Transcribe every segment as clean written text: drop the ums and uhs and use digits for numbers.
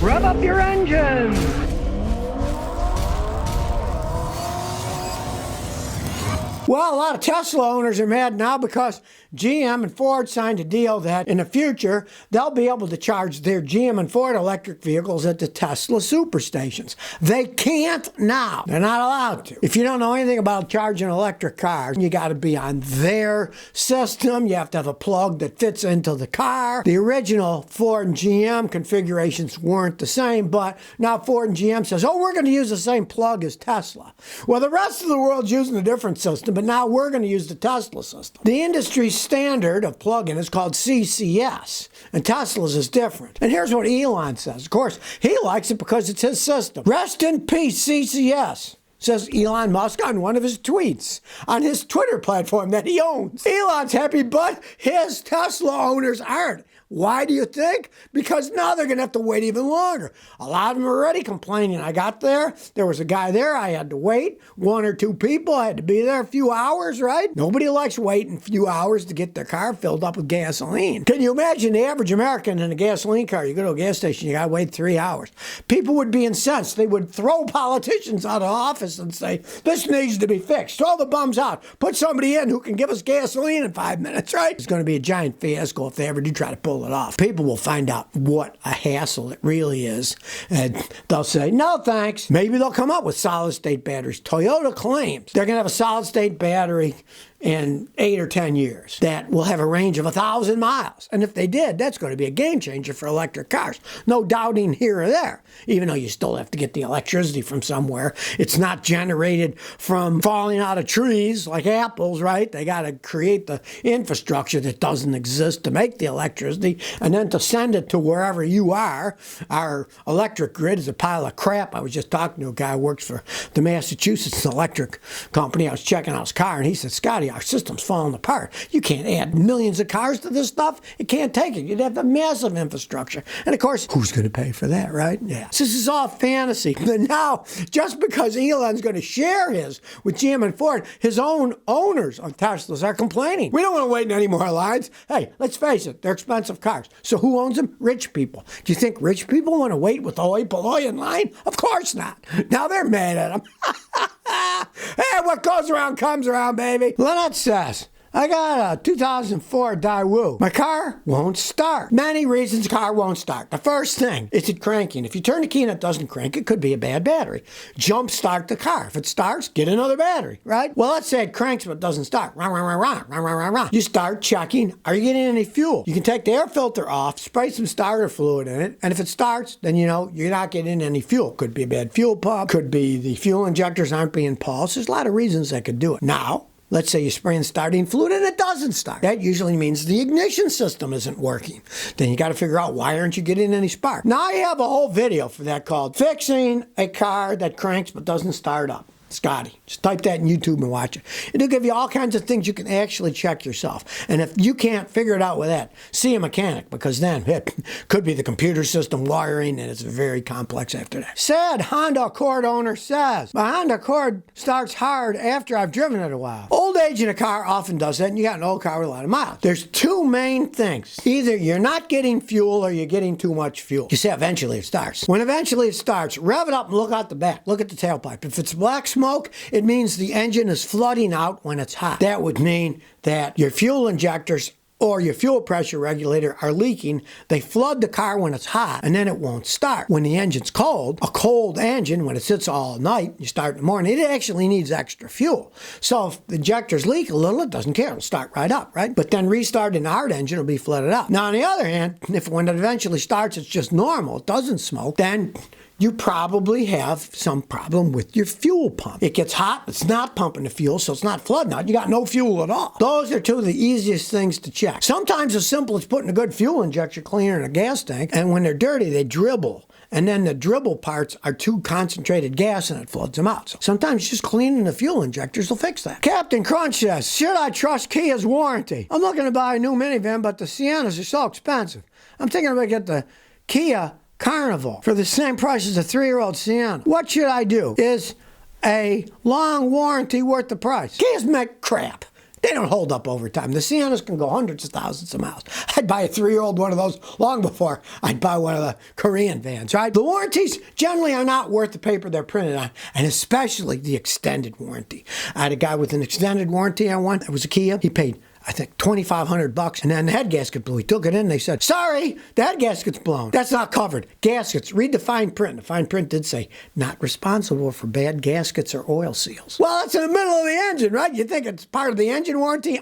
Rev up your engines! Well, a lot of Tesla owners are mad now because GM and Ford signed a deal that in the future they'll be able to charge their GM and Ford electric vehicles at the Tesla superstations. They can't now. They're not allowed to. If you don't know anything about charging electric cars, you got to be on their system. You have to have a plug that fits into the car. The original Ford and GM configurations weren't the same, but now Ford and GM says, oh, we're going to use the same plug as Tesla. Well, the rest of the world's using a different system, but now we're going to use the Tesla system. The industry standard of plug-in is called CCS, and Tesla's is different. And here's what Elon says. Of course, he likes it because it's his system. Rest in peace, CCS, says Elon Musk on one of his tweets on his Twitter platform that he owns. Elon's happy, but his Tesla owners aren't. Why do you think? Because now they're going to have to wait even longer. A lot of them are already complaining. I got there was a guy there, I had to wait. One or two people, I had to be there a few hours, right? Nobody likes waiting a few hours to get their car filled up with gasoline. Can you imagine the average American in a gasoline car? You go to a gas station, you got to wait 3 hours. People would be incensed. They would throw politicians out of office and say, this needs to be fixed. Throw the bums out. Put somebody in who can give us gasoline in 5 minutes, right? It's going to be a giant fiasco if they ever do try to pull it off. People will find out what a hassle it really is, and they'll say, no thanks. Maybe they'll come up with solid-state batteries. Toyota claims they're going to have a solid-state battery in 8 or 10 years that will have a range of 1,000 miles. And if they did, that's going to be a game changer for electric cars. No doubting here or there, even though you still have to get the electricity from somewhere. It's not generated from falling out of trees like apples, right? They got to create the infrastructure that doesn't exist to make the electricity and then to send it to wherever you are. Our electric grid is a pile of crap. I was just talking to a guy who works for the Massachusetts Electric Company. I was checking out his car, and he said, Scotty, our system's falling apart. You can't add millions of cars to this stuff. It can't take it. You'd have a massive infrastructure. And of course, who's going to pay for that, right? Yeah. So this is all fantasy. But now, just because Elon's going to share his with GM and Ford, his own owners of Teslas are complaining. We don't want to wait in any more lines. Hey, let's face it, they're expensive cars. So who owns them? Rich people. Do you think rich people want to wait with the hoi polloi in line? Of course not. Now they're mad at him. Hey, what goes around comes around, baby. Lynette says, I got a 2004 Daewoo. My car won't start. Many reasons car won't start. The first thing, is it cranking? If you turn the key and it doesn't crank, it could be a bad battery. Jump start the car. If it starts, get another battery, right? Well, let's say it cranks but doesn't start. You start checking, are you getting any fuel? You can take the air filter off, spray some starter fluid in it, and if it starts, then you know you're not getting any fuel. Could be a bad fuel pump, could be the fuel injectors aren't being pulsed. There's a lot of reasons that could do it. Now, let's say you're spraying starting fluid and it doesn't start. That usually means the ignition system isn't working. Then you got to figure out why aren't you getting any spark. Now I have a whole video for that called Fixing a Car That Cranks But Doesn't Start Up. Scotty. Just type that in YouTube and watch it. It'll give you all kinds of things you can actually check yourself. And if you can't figure it out with that, see a mechanic, because then it could be the computer system wiring, and it's very complex after that. Sad Honda Accord owner says, my Honda Accord starts hard after I've driven it a while. Old age in a car often does that, and you got an old car with a lot of miles. There's two main things. Either you're not getting fuel or you're getting too much fuel. You say eventually it starts. When eventually it starts, rev it up and look out the back. Look at the tailpipe. If it's black smoke, it means the engine is flooding out when it's hot. That would mean that your fuel injectors or your fuel pressure regulator are leaking. They flood the car when it's hot, and then it won't start. When the engine's cold, a cold engine, when it sits all night, you start in the morning, it actually needs extra fuel. So if the injectors leak a little, it doesn't care. It'll start right up, right? But then restarting the hard engine will be flooded up. Now, on the other hand, if when it eventually starts, it's just normal, it doesn't smoke, then you probably have some problem with your fuel pump. It gets hot, it's not pumping the fuel, so it's not flooding out. You got no fuel at all. Those are two of the easiest things to check. Sometimes as simple as putting a good fuel injector cleaner in a gas tank, and when they're dirty, they dribble. And then the dribble parts are too concentrated gas and it floods them out. So sometimes just cleaning the fuel injectors will fix that. Captain Crunch says, should I trust Kia's warranty? I'm looking to buy a new minivan, but the Siennas are so expensive. I'm thinking about getting the Kia Carnival for the same price as a 3-year-old Sienna. What should I do? Is a long warranty worth the price? Kias make crap. They don't hold up over time. The Siennas can go hundreds of thousands of miles. I'd buy a 3-year-old one of those long before I'd buy one of the Korean vans, right? The warranties generally are not worth the paper they're printed on, and especially the extended warranty. I had a guy with an extended warranty on one. It was a Kia. He paid, I think, $2,500, and then the head gasket blew. He took it in, they said, sorry, the head gasket's blown. That's not covered. Gaskets, read the fine print. The fine print did say, not responsible for bad gaskets or oil seals. Well, it's in the middle of the engine, right? You think it's part of the engine warranty?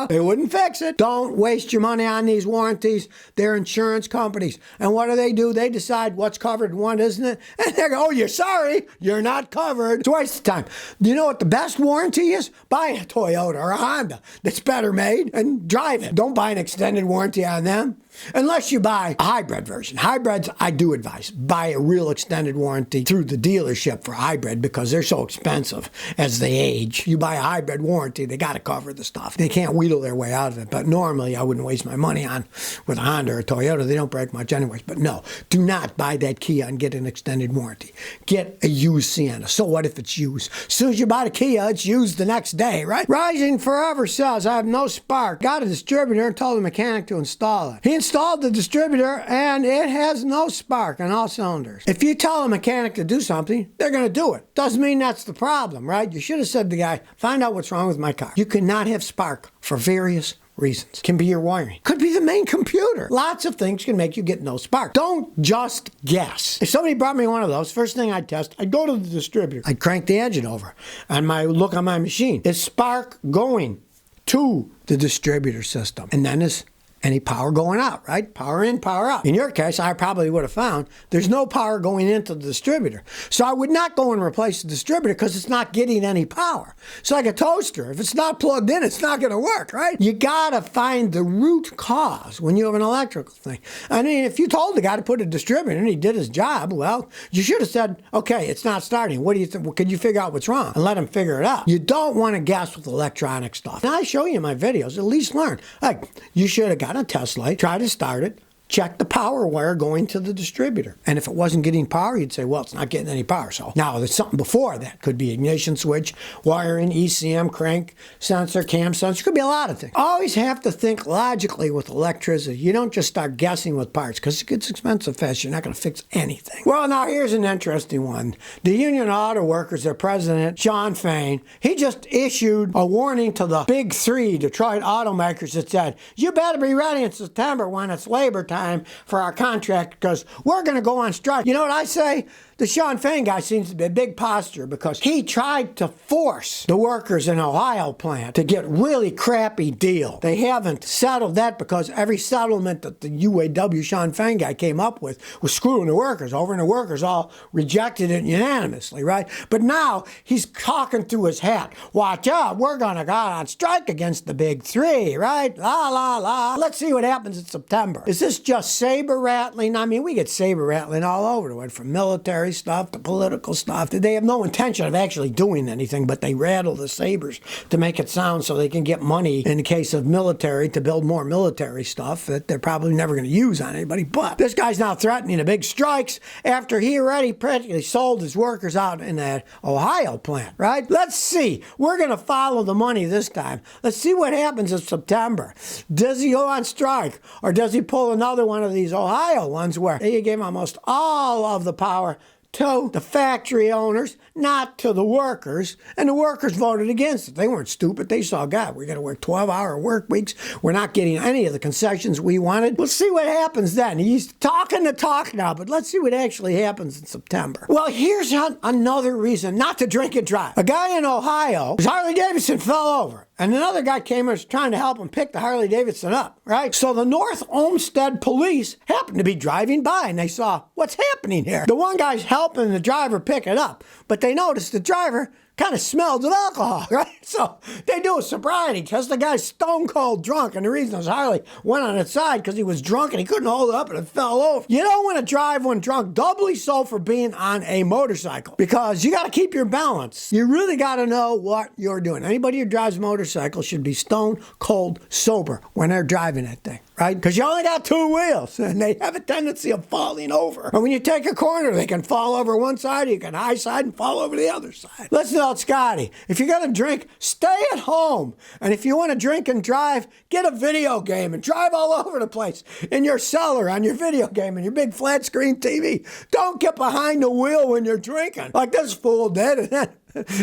They wouldn't fix it. Don't waste your money on these warranties. They're insurance companies. And what do? They decide what's covered and what isn't. And they go, oh, you're sorry, you're not covered. It's a waste of time. Do you know what the best warranty is? Buy a Toyota or a Honda that's better made and drive it. Don't buy an extended warranty on them. Unless you buy a hybrid version. Hybrids, I do advise. Buy a real extended warranty through the dealership for hybrid because they're so expensive as they age. You buy a hybrid warranty, they got to cover the stuff. They can't wheedle their way out of it. But normally, I wouldn't waste my money on with a Honda or a Toyota. They don't break much anyways. But no, do not buy that Kia and get an extended warranty. Get a used Sienna. So what if it's used? As soon as you buy the Kia, it's used the next day, right? Rising Forever says, I have no spark. Got a distributor and told the mechanic to install it. He installed the distributor and it has no spark on all cylinders. If you tell a mechanic to do something, they're going to do it. Doesn't mean that's the problem, right? You should have said to the guy, find out what's wrong with my car. You cannot have spark for various reasons. Can be your wiring. Could be the main computer. Lots of things can make you get no spark. Don't just guess. If somebody brought me one of those, first thing I'd test, I'd go to the distributor. I'd crank the engine over and look on my machine. Is spark going to the distributor system? And then is any power going out, right? Power in, power out. In your case, I probably would have found there's no power going into the distributor. So I would not go and replace the distributor because it's not getting any power. It's like a toaster. If it's not plugged in, it's not going to work, right? You got to find the root cause when you have an electrical thing. I mean, if you told the guy to put a distributor and he did his job, well, you should have said, okay, it's not starting. What do you think? Well, can you figure out what's wrong? And let him figure it out. You don't want to guess with electronic stuff. Now, I show you in my videos, at least learn. Like, you should have got a test light, try to start it, check the power wire going to the distributor. And if it wasn't getting power, you'd say, well, it's not getting any power. So now there's something before that. Could be ignition switch, wiring, ECM, crank sensor, cam sensor. Could be a lot of things. Always have to think logically with electricity. You don't just start guessing with parts because it gets expensive fast. You're not going to fix anything. Well, now here's an interesting one. The Union of Auto Workers, their president, Shawn Fain, he just issued a warning to the big three Detroit automakers that said, you better be ready in September when it's labor time for our contract because we're going to go on strike. You know what I say? The Shawn Fain guy seems to be a big posture because he tried to force the workers in Ohio plant to get really crappy deal. They haven't settled that because every settlement that the UAW Shawn Fain guy came up with was screwing the workers over, and the workers all rejected it unanimously, right? But now he's talking through his hat. Watch out, we're going to go on strike against the big three, right? La, la, la. Let's see what happens in September. Is this just saber rattling? I mean, we get saber rattling all over the way, from military stuff to political stuff. They have no intention of actually doing anything, but they rattle the sabers to make it sound so they can get money in the case of military to build more military stuff that they're probably never going to use on anybody. But this guy's now threatening the big strikes after he already practically sold his workers out in that Ohio plant, right? Let's see. We're going to follow the money this time. Let's see what happens in September. Does he go on strike, or does he pull another one of these Ohio ones where he gave almost all of the power to the factory owners, not to the workers, and the workers voted against it. They weren't stupid. They saw, God, we're going to work 12-hour work weeks. We're not getting any of the concessions we wanted. We'll see what happens then. He's talking the talk now, but let's see what actually happens in September. Well, here's another reason not to drink and drive. A guy in Ohio, his Harley Davidson fell over, and another guy came and was trying to help him pick the Harley Davidson up, right? So the North Olmsted police happened to be driving by, and they saw, what's happening here? The one guy's helping the driver pick it up, but they noticed the driver kind of smelled of alcohol, right? So they do a sobriety test. The guy's stone cold drunk, and the reason his Harley went on its side because he was drunk and he couldn't hold it up and it fell over. You don't want to drive when drunk, doubly so for being on a motorcycle, because you got to keep your balance. You really got to know what you're doing. Anybody who drives a motorcycle should be stone cold sober when they're driving that thing. right? Because you only got two wheels, and they have a tendency of falling over. And when you take a corner, they can fall over one side, you can high side and fall over the other side. Listen to Scotty. If you're going to drink, stay at home. And if you want to drink and drive, get a video game and drive all over the place in your cellar, on your video game, and your big flat screen TV. Don't get behind the wheel when you're drinking, like this fool did. And then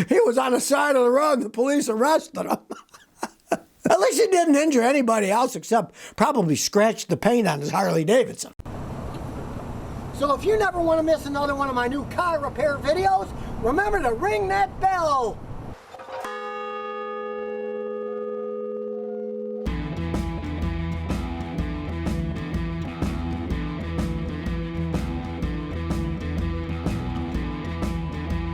he was on the side of the road and the police arrested him. At least he didn't injure anybody else except probably scratched the paint on his Harley Davidson. So if you never want to miss another one of my new car repair videos, remember to ring that bell.